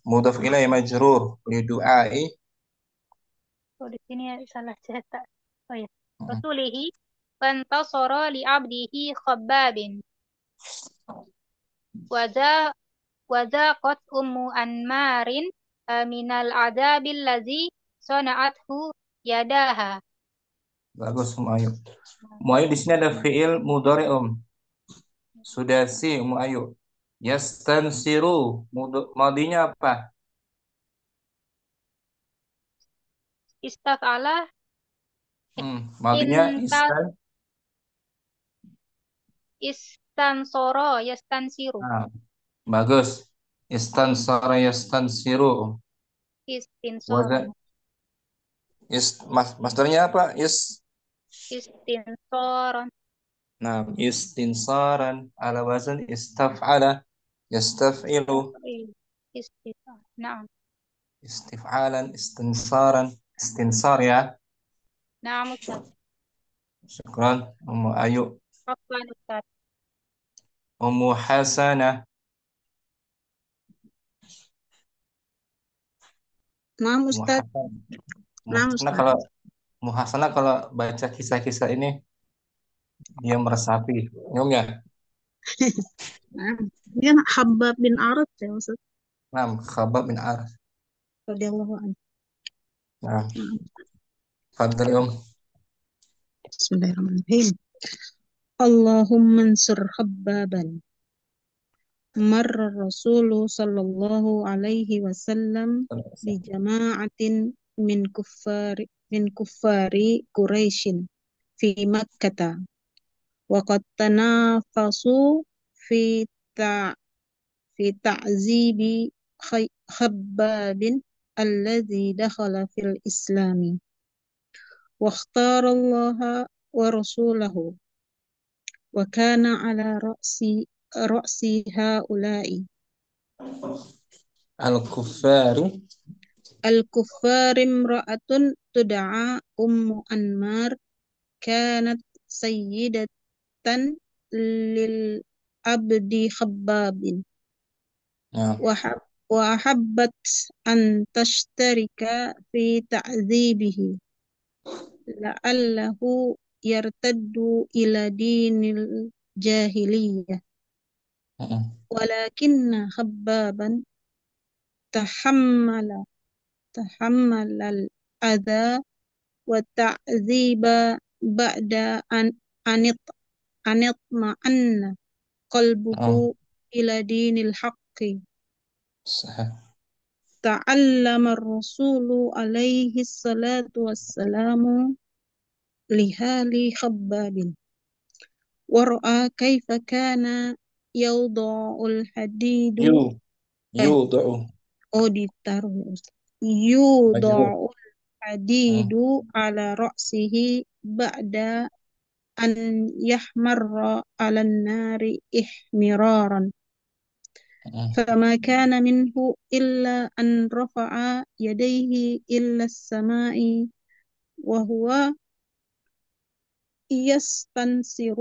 Mudaf ilai majrur. Li du'ai. Oh di sini salah cetak oh ya Hmm. rasulihi fantasara li abdihi khabbabin wadzaqat ummu anmarin minal adabil ladzi sana'athu yadaha Bagus Muayu. Muayu di sini ada fiil mudhari om. Sudasi Muayu. Yastansiru. Madinya apa? istaf'ala Madinya inta istansoro yastansiru Nah, bagus. Istansara yastansiru. istinsoron Wazan masdarnya apa? istinsoron Nah, istinsaran ala wazan istaf'ala yastaf'ilu istifal na'am istif'alan istinsaran istinsar ya. na'am Ustaz Syukran Ummu Ayu. Afwan Ustaz Ummu Hasanah. Naam Ummu Ustaz. Hasanah. Nah, Muhasana Ustaz. kalau Muhasana kalau baca kisah-kisah ini dia meresapi. Nyum ya. Nah, ini kan Habab bin Arad ya Ustaz. Nah, Khabbab bin Arad. Radhiyallahu anhu. Nah, Nah, Fadli Bismillahirrahmanirrahim. Allahumma ansur Habbaban. Marra Rasulu sallallahu alaihi wasallam bi jama'atin min kuffari Quraisyin fi Makkah wa qad tanafasu fi ta fi ta'zibi Khabbabin alladhi dakhala fil Islami wa ikhtara Allah wa rasulahu wa kana ala ra'si haula'i Al-Kufari. al-kuffar imra'atun tud'a Ummu Anmar kanat sayyidatan lil abdi Khabbabin Nah, wa habbat an tashtarika fi ta'dhibihi la'allahu yartaddu ila dinil jahiliyah walakinna Khabbaban tahammala al-adha wa ta'dhiba ba'da anit anitma'anna qalbuhu ila dinil haqqi sah. ta'allama ar-rasulu alaihi salatu wassalamu lihali Khabbabin wa ra'a kaifa kana yawda'ul hadidu Yu, eh yudu'u. ditaruh ya Ustaz Majrur. yudha'ul hadidu ala ra'sihi ba'da an yahmarra ala nari ihmiraran فما كان منه إلا أن رفع يديه إلى السماء وهو يستنصر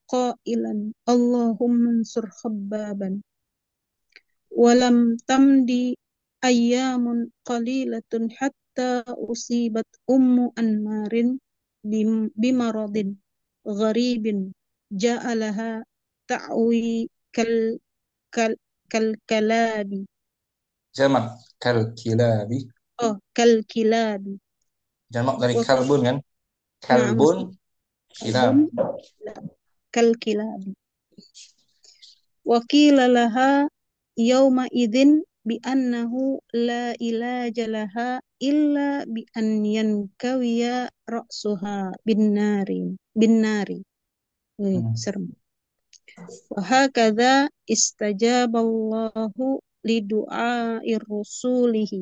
قائلا اللهم انصر خبابا ولم تمض أيام قليلة حتى أصيبت أم أنمار بمرض غريب جعلها تعوي كال كالكلاب Jamak kal-kilabi. كالكلاب Jamak dari وك... kalbun kan? نعم Kalbun, kilab. لا كالكلاب وقيل لها يومئذ بأنه لا علاج لها إلا بأن ينكوي رأسها بالنار serem. وهكذا استجاب الله لدعاء رسوله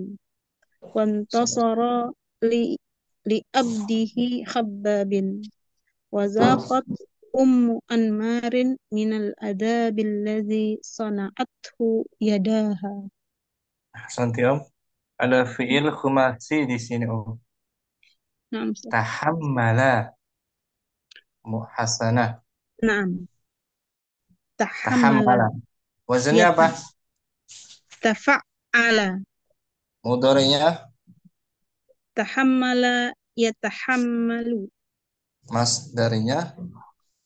وانتصر لأبده خباب وذاقت أم أنمار من العذاب الذي صنعته يداها. Ahsanti Om. Ada fi'il khumasi di sini Om. نعم Ustaz. Tahammala muhasanah. نعم Tahammala. تحمل Wazannya apa? يتفعل Mudhari'nya تحمل يتحمل masdarinya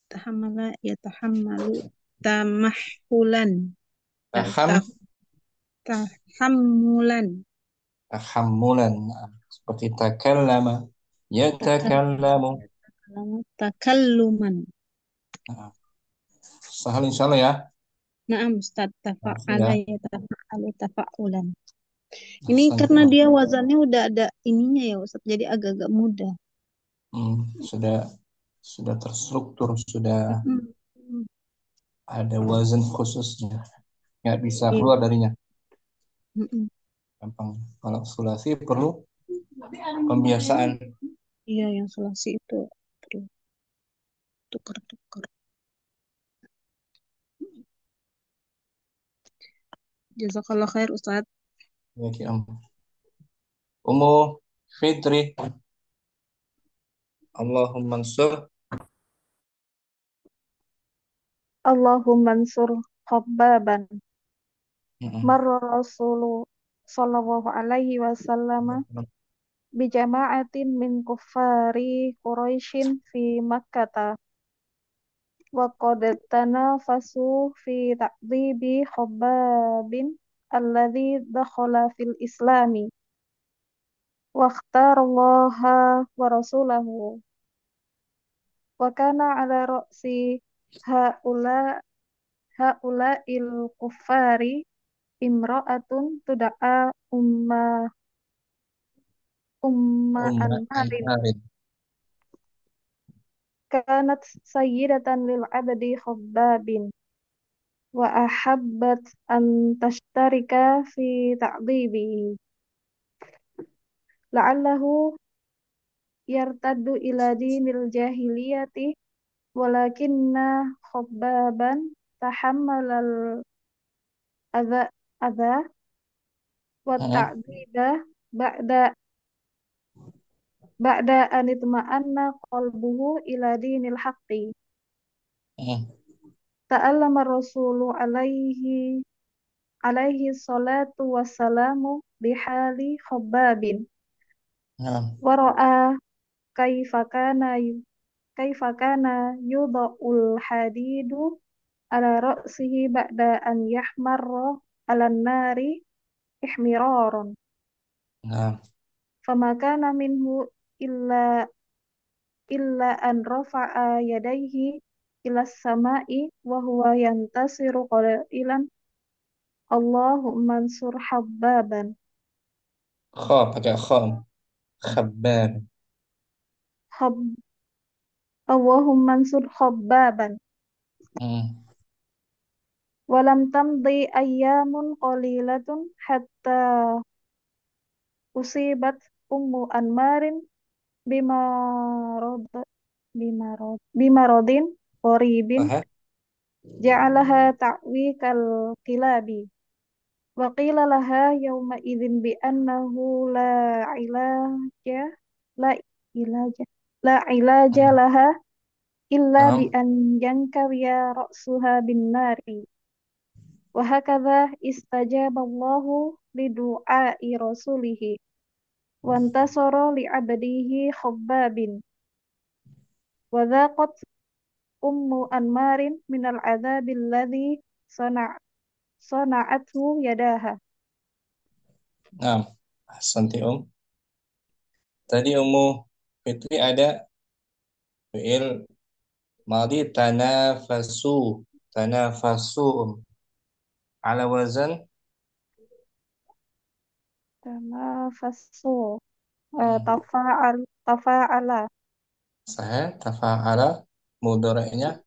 تحمل يتحمل تمحلا taham تحملا tahammulan. Seperti takallama, yatakallamu. تكلما. Sahal insyaallah ya. Naam Ustaz, tafa'ala Ya. yatafa'alu tafa'ulan. Ini Ahsanti, karena Om. dia wazannya udah ada ininya ya Ustaz, jadi agak-agak mudah. Sudah terstruktur, sudah Mm-mm. ada wazan khususnya. Nggak bisa Iya. keluar darinya. Mm-mm. Gampang. Kalau sulasi perlu pembiasaan. Iya, yang sulasi itu perlu tukar-tukar. Jazakallah khair Ustaz. Ya, Ki Am. Ummu Fitri. Allahumma ansur. Allahumma ansur Khabbaban Mm-mm. marra Rasulu sallallahu alaihi wasallam bijama'atin min kuffari Quraisyin fi Makkah wa qad tanafasu fi ta'dhibi Khabbabin alladhi dakhala fil islami wa ikhtarallaha wa rasulahu wa kana ala ra'si haula haula'il kuffari imra'atun tud'a umma Umma Anmarin Anmarin. kanat sayyidatan lil abdi Khabbabin wa ahabbat an tashtarika fi ta'dhibihi la'allahu yartaddu ila dinil jahiliyati walakinna Khabbaban tahammalal adha adha wa Hmm. ta'dhiba ba'da anitma'anna qalbuhu ila dinil haqqi Hmm. ta'allama rasulu alaihi salatu wassalamu bihali Khabbabin Nah. wa ra'a kaifa kana yudha'ul hadidu ala ra'sihi ba'da an yahmarra ala nari ihmiraran Nah. fama kana minhu illa an rafa'a yadayhi ila samai wa huwa yantasiru qailan Allahumma ansur habbaban Kha pakai kham. Khabbab. khab Allahumma ansur khabbaban Hmm. walam tamdi ayyamun qalilatun hatta usibat ummu anmarin bimarad bimaradin qaribin Aha. ja'alaha ta'wi kal kilabi wa qila laha yawma idzin bi annahu ilaja la ilaja la laha illa bi Nah. an yankawiya ra'suha bin nari wa hakadha istajaba Allahu li du'ai rasulihi wa antasara li 'abdihi Khabbabin wa dhaqat ummu anmarin minal 'adzabil ladzi sana'athu yadaha. Nah. Ahsanti Tadi Ummu Fitri ada fi'il madi tanafasu. Tanafasu. Ala wazan Tanafasu tafa'ala sahih tafa'ala mudhari'nya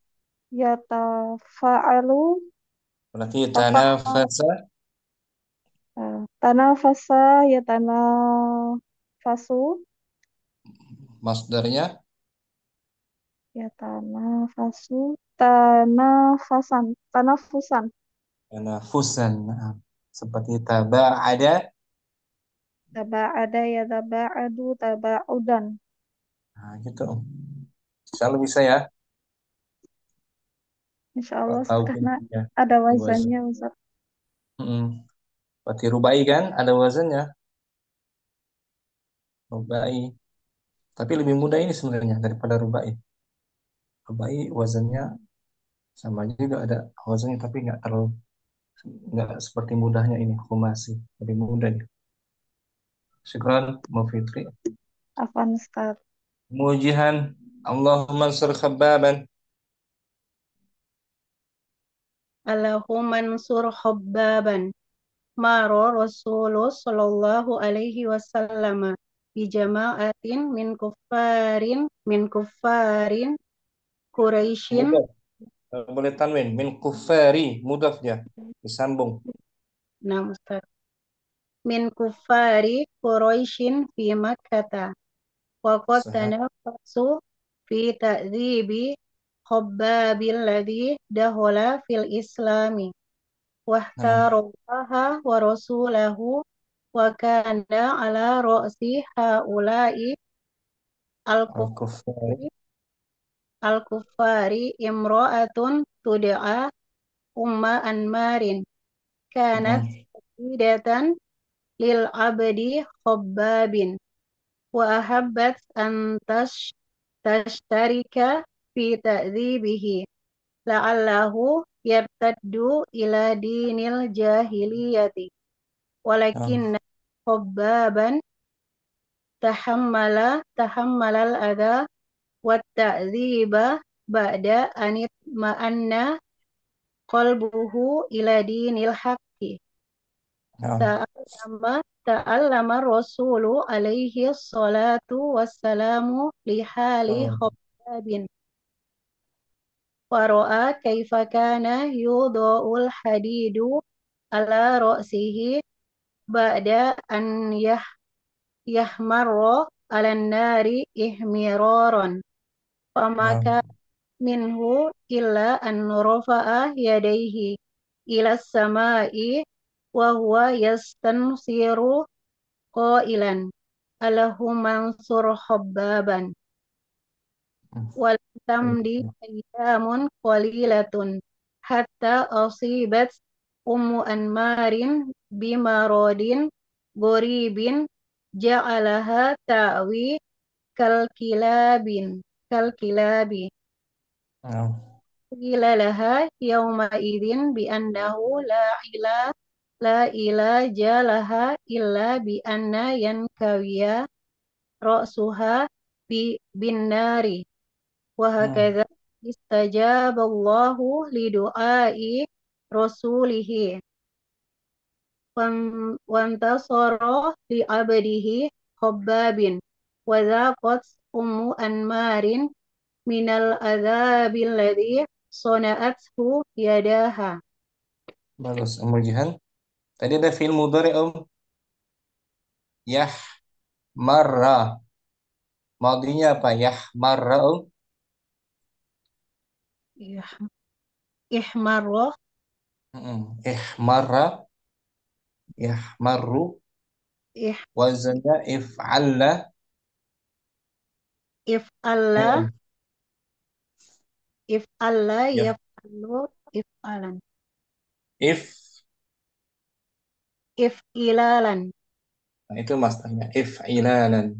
yatafa'alu berarti tafa'al tanafasa tanafasa yatanafasu masdarnya yatanafasu tanafusan tanafusan. Nah, seperti taba'ada. taba'ada yataba'adu taba'udan. Nah, gitu. Insyaallah bisa ya. Kalau Insyaallah tahu karena kuncinya ada di wazan. wazannya Ustaz. Berarti rubai kan ada wazannya. Rubai. Tapi lebih mudah ini sebenarnya daripada rubai. Rubai wazannya sama juga ada wazannya tapi nggak seperti mudahnya ini khumasi. Lebih mudah nih. Syukran Mbak Fitri. Afwan Ustaz. Mujihan Allahumma ansur khabbaban. Allahumma ansur Khabbaban. Maro Rasulullah sallallahu alaihi wasallam bi jama'atin min kuffarin Quraisyin. Mudaf. Boleh tanwin min kufari mudaf dia disambung. Nah, Ustaz. Min kuffari Quraisyin fi Makkah wa qad Sahih. tanafasu fi ta'dzibi Khabbabil ladzi dakhala fil islami wa Nah, ihtarallaha wa rasulahu wa kana ala ra'si haula'i al-kufari. al-kuffari al-kuffari imra'atun tud'a umma anmarin kanat Hmm. sayyidatan lil abdi Khabbabin وأحبت أن تشترك في تأديبه لعله يرتد إلى دين الجاهلية نعم ولكن خبابا تحمل الأذى والتعذيب بعد أن اطمأن قلبه إلى دين الحق نعم تعلم الرسول عليه الصلاة والسلام لحال خباب ورأى كيف كان يوضع الحديد على رأسه بعد أن يحمر على النار إحمرارا فما نعم كان منه إلا أن رفع يديه إلى السماء وهو يستنصر قائلا اللهم انصر خبابا ولم تمض أيام قليلة حتى أصيبت أم أنمار بمرض غريب جعلها تأوي كالكلاب كالكلاب نعم قيل لها يومئذ بأنه لا علاج لها إلا بأن ينكوي رأسها بالنار وهكذا استجاب الله لدعاء رسوله وانتصر لعبده خباب وذاقت أم أنمار من العذاب الذي صنعته يداها. bagus Om Jihan. Tadi ada fi'il mudhari Om. Yahmarra. Madinya apa? Yahmarra Om. Ihmarra Ihmarra. Yahmarru. ih Wazannya if'alla. if'alla Om. if'alla Ya. yaf'allu if'alan If. if'ilalan Nah, itu masdarnya. If'ilalan.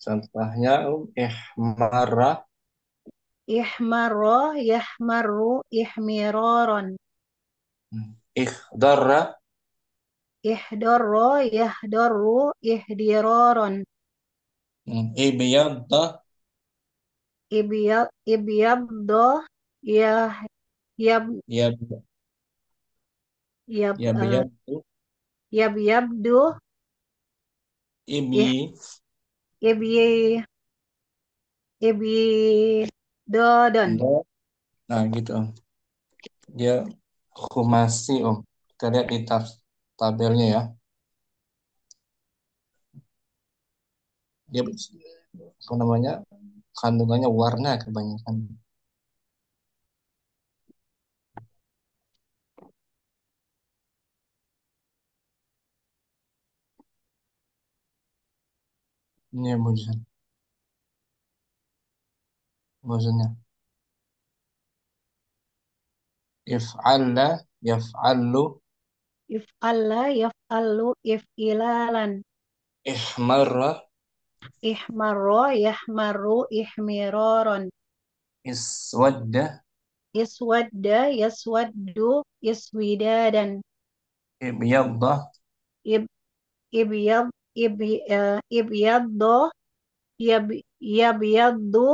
Contohnya Om. Ihmarra. ihmarra yahmarru ihmiraran Ikhdarra. ihdarra yahdarru ihdiraran Ibyadda. ibyadda yah yab Ya. yab Ya biyaddu. yabyabdu ih Ibi. ibyi ibyidadan Nah gitu Om. Dia khumasi Om. Kita lihat di tabelnya ya. Dia apa namanya? Kandungannya warna kebanyakan. Ini bosannya. If'alla, yaf'allu, if'alla yaf'allu if'ilalan ihmarra, ihmarra yahmarru ihmiraran iswadda, iswadda yaswaddu iswidadan ibyadda, ib ibyad ibyadda yabyaddu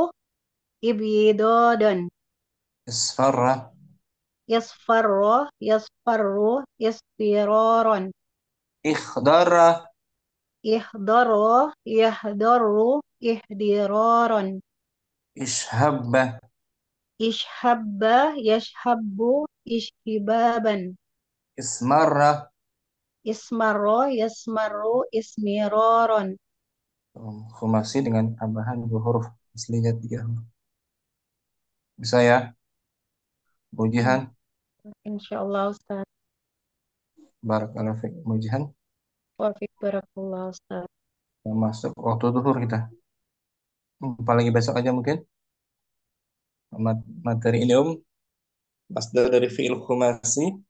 ibyidadan isfarra, yasfarru isfiraran ikhdarra, ihdarra yahdarru ihdiraran ishabba, ishabba yashabbu ishtibaban ismarra. ismarra yasmarru ismiraran. Khumasi dengan tambahan dua huruf aslinya 3 huruf. Bisa ya? Mujihan, Insyaallah Ustaz. barakallahu fiik. Mujihan, Wafik barakallah Ustaz. masuk waktu zuhur kita. Apalagi besok aja mungkin. Materi ini Om, masdar dari fi'il khumasi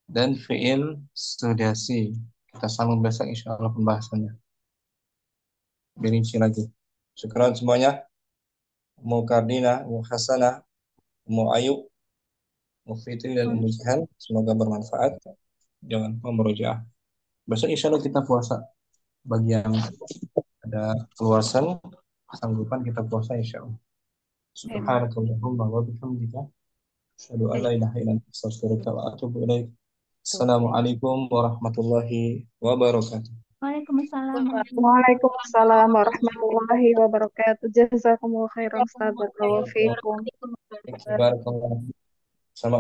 dan fi'il sudasi. Kita sambung besok insya Allah pembahasannya. dirinci lagi. Syukran semuanya. Mau Kardina, mau Hasanah, mau Ayu, mau Fitri dan Ummu Jihan. Semoga bermanfaat. Jangan lupa merujaah. Besok insya Allah kita puasa. Bagi yang ada keluasan, sanggupan kita puasa insya Allah. Subhanakallahumma wa bihamdika asyhadu an la ilaha illa anta astaghfiruka wa atubu ilaik. Assalamualaikum warahmatullahi wabarakatuh. Waalaikumsalam. Waalaikumsalam warahmatullahi wabarakatuh. Jazakumullah khairan Ustaz. Barakallahu fiikum. Barakallahu. Sama